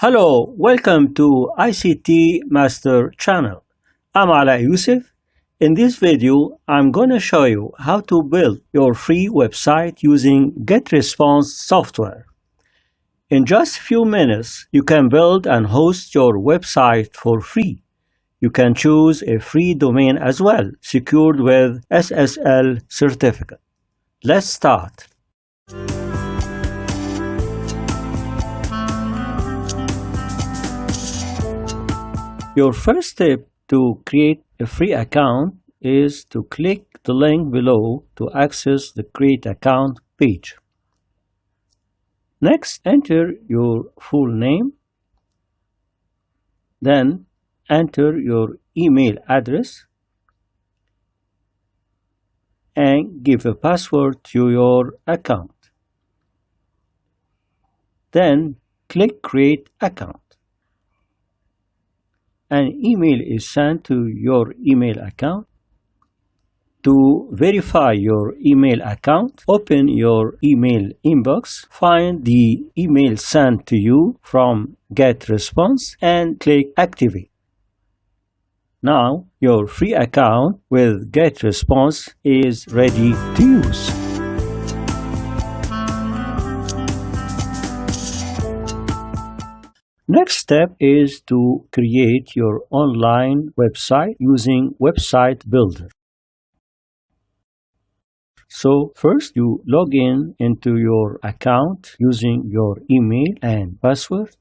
Hello, welcome to ICT-MASTER channel. I'm Ala Youssef. In this video, I'm going to show you how to build your free website using GetResponse software. In just a few minutes, you can build and host your website for free. You can choose a free domain as well, secured with SSL certificate. Let's start. Your first step to create a free account is to click the link below to access the Create Account page. Next, enter your full name. Then, enter your email address and give a password to your account. Then, click Create Account. An email is sent to your email account. To verify your email account, open your email inbox, find the email sent to you from GetResponse and click Activate. Now, your free account with GetResponse is ready to use. Next step is to create your online website using Website Builder. So first you log in into your account using your email and password.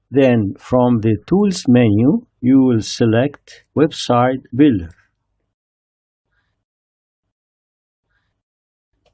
Then from the Tools menu, you will select Website Builder.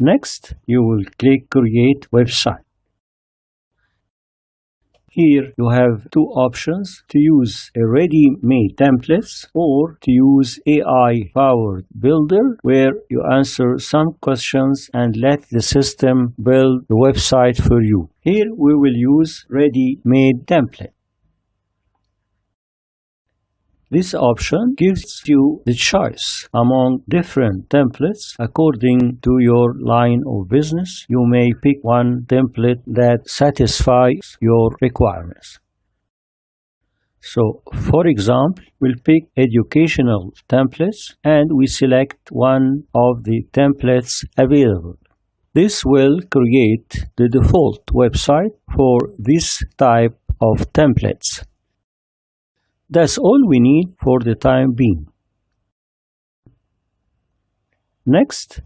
Next, you will click Create Website. Here you have two options: to use a ready-made templates or to use AI-powered builder, where you answer some questions and let the system build the website for you. Here we will use ready-made template. This option gives you the choice among different templates according to your line of business. You may pick one template that satisfies your requirements. So, for example, we'll pick educational templates and we select one of the templates available. This will create the default website for this type of templates. That's all we need for the time being. Next,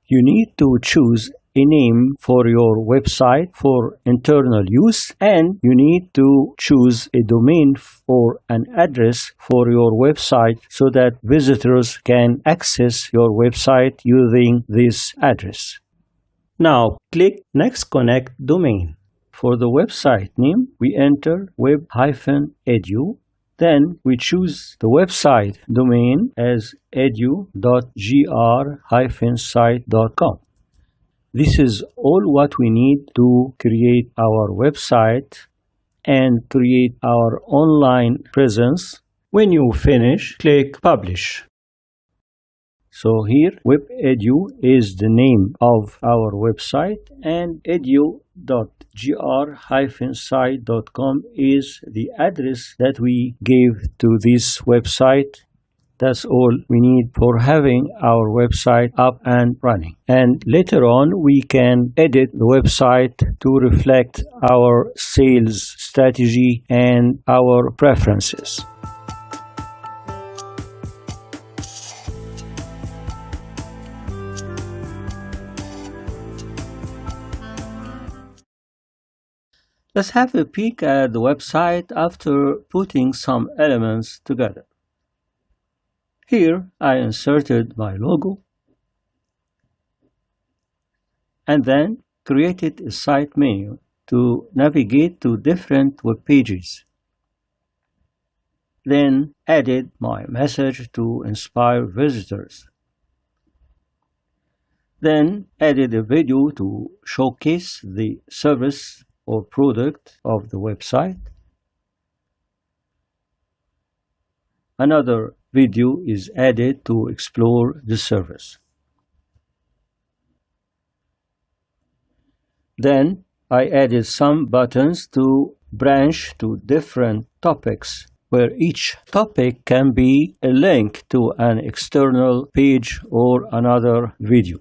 you need to choose a name for your website for internal use, and you need to choose a domain or an address for your website so that visitors can access your website using this address. Now, click Next Connect Domain. For the website name, we enter web-edu. Then we choose the website domain as edu.gr-site.com. This is all what we need to create our website and create our online presence. When you finish, click Publish. So here, WebEdu is the name of our website and edu.gr-site.com is the address that we gave to this website. That's all we need for having our website up and running. And later on, we can edit the website to reflect our sales strategy and our preferences. Let's have a peek at the website after putting some elements together. Here I inserted my logo and then created a site menu to navigate to different web pages. Then added my message to inspire visitors. Then added a video to showcase the service or product of the website. Another video is added to explore the service. Then I added some buttons to branch to different topics, where each topic can be a link to an external page or another video.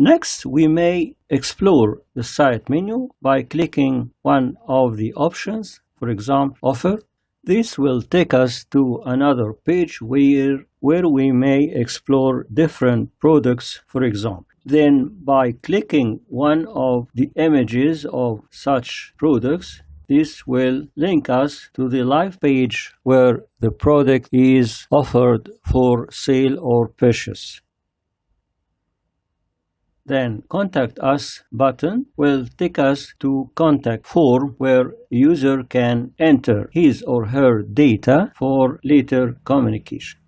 Next, we may explore the site menu by clicking one of the options, for example, Offer. This will take us to another page where we may explore different products, for example. Then, by clicking one of the images of such products, this will link us to the live page where the product is offered for sale or purchase. Then Contact Us button will take us to contact form where user can enter his or her data for later communication.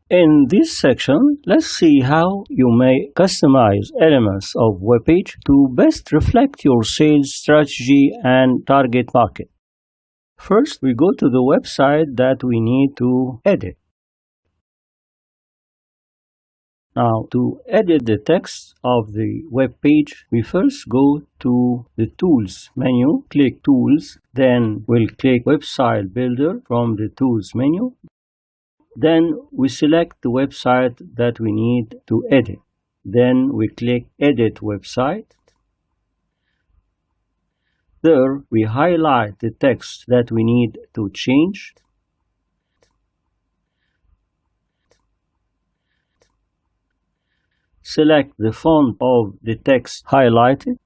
In this section, let's see how you may customize elements of web page to best reflect your sales strategy and target market. First, we go to the website that we need to edit. Now, to edit the text of the web page, we first go to the Tools menu, click Tools, then we'll click Website Builder from the Tools menu. Then we select the website that we need to edit. Then we click Edit Website. There we highlight the text that we need to change. Select the font of the text highlighted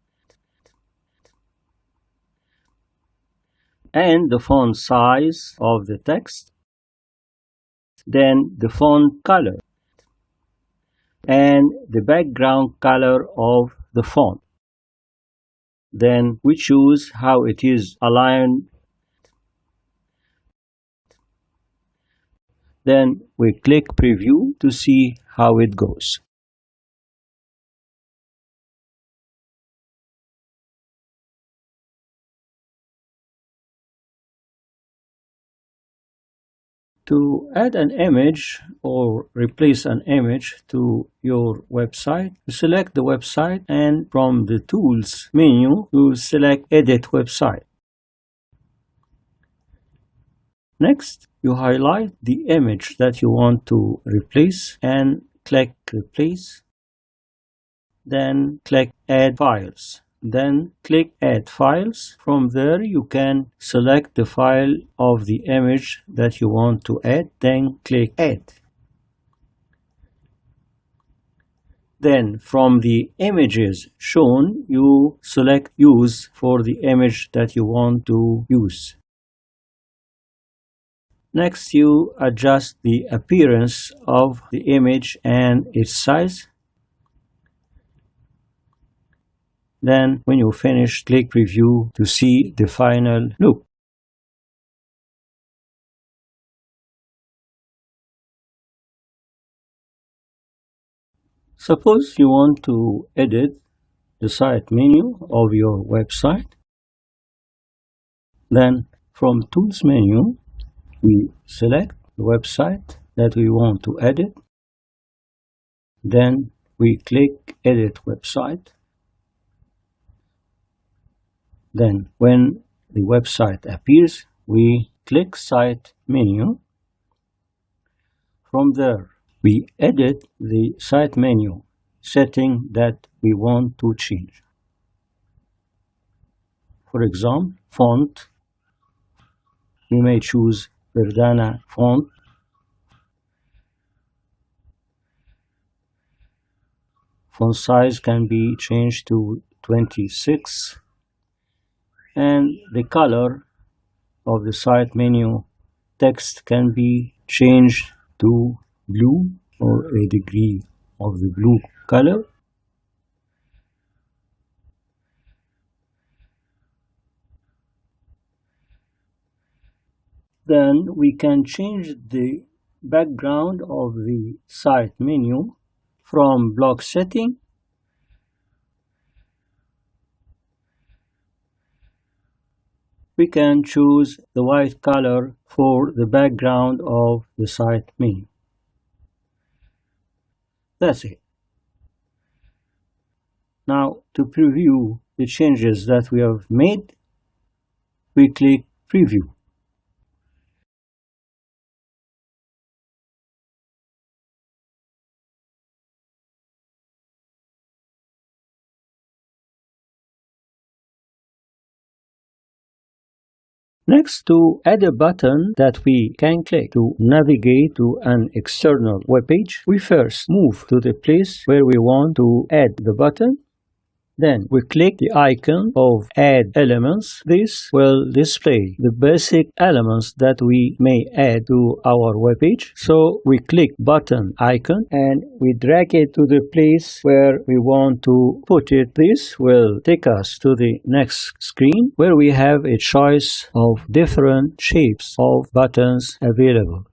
and the font size of the text. Then the font color and the background color of the font. Then we choose how it is aligned. Then we click Preview to see how it goes. To add an image or replace an image to your website, you select the website and from the Tools menu, you select Edit Website. Next, you highlight the image that you want to replace and click Replace. Then click Add Files. Then click Add Files. From there you can select the file of the image that you want to add. Then click Add. Then from the images shown, you select Use for the image that you want to use. Next, you adjust the appearance of the image and its size. Then, when you finish, click Preview to see the final look. Suppose you want to edit the site menu of your website. Then, from Tools menu, we select the website that we want to edit. Then, we click Edit Website. Then, when the website appears, we click Site menu. From there, we edit the site menu setting that we want to change. For example, font. We may choose Verdana font. Font size can be changed to 26. And the color of the site menu text can be changed to blue or a degree of the blue color. Then we can change the background of the site menu from block setting we can choose the white color for the background of the site menu. That's it. Now to preview the changes that we have made, we click Preview. Next, to add a button that we can click to navigate to an external web page, we first move to the place where we want to add the button. Then we click the icon of Add Elements. This will display the basic elements that we may add to our web page. So we click button icon and we drag it to the place where we want to put it. This will take us to the next screen where we have a choice of different shapes of buttons available.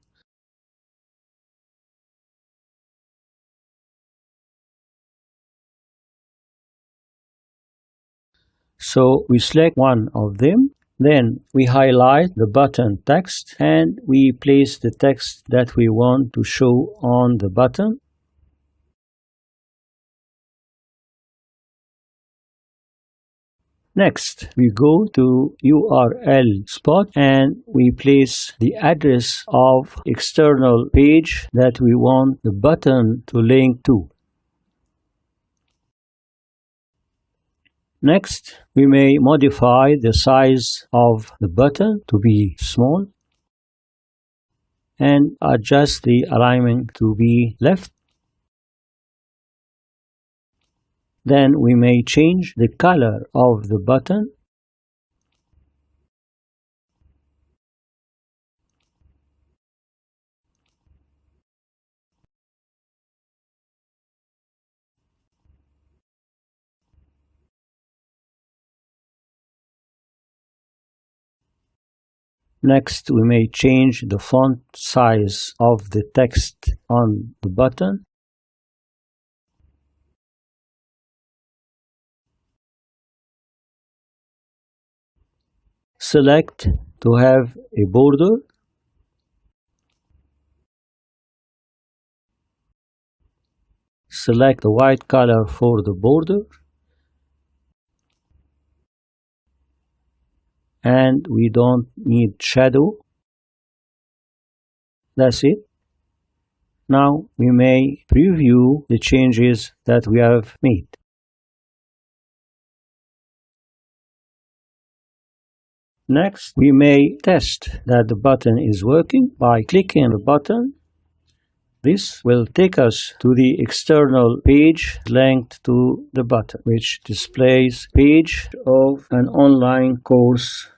So we select one of them, then we highlight the button text and we place the text that we want to show on the button. Next, we go to URL spot and we place the address of external page that we want the button to link to. Next, we may modify the size of the button to be small and adjust the alignment to be left. Then we may change the color of the button. Next, we may change the font size of the text on the button. Select to have a border. Select the white color for the border. And we don't need shadow. That's it. Now we may preview the changes that we have made. Next, we may test that the button is working by clicking the button. This will take us to the external page linked to the button, which displays a page of an online course.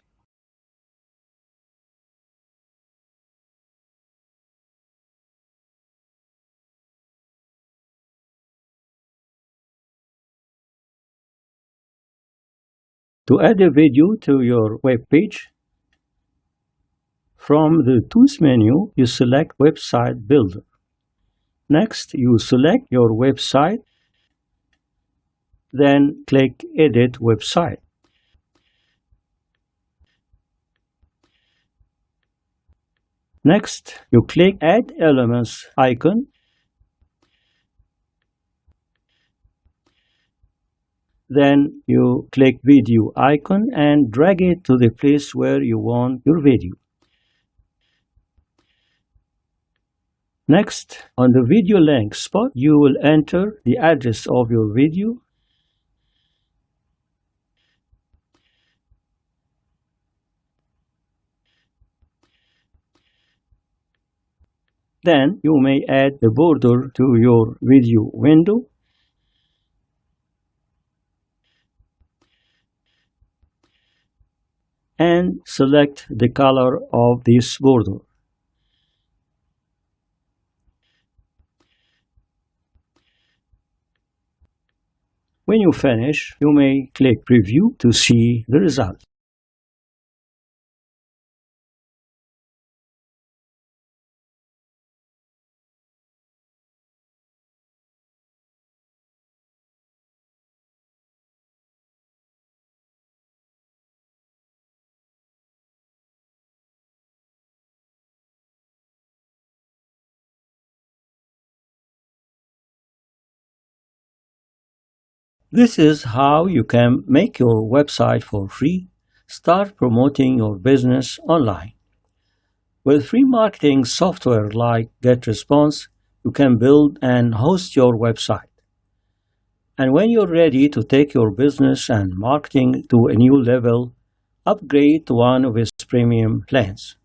To add a video to your web page, from the Tools menu, you select Website Builder. Next, you select your website, then click Edit Website. Next, you click Add Elements icon. Then you click Video icon and drag it to the place where you want your video. Next, on the video link spot, you will enter the address of your video. Then you may add a border to your video window. And select the color of this border. When you finish, you may click Preview to see the result. This is how you can make your website for free. Start promoting your business online. With free marketing software like GetResponse, you can build and host your website. And when you're ready to take your business and marketing to a new level, upgrade to one of its premium plans.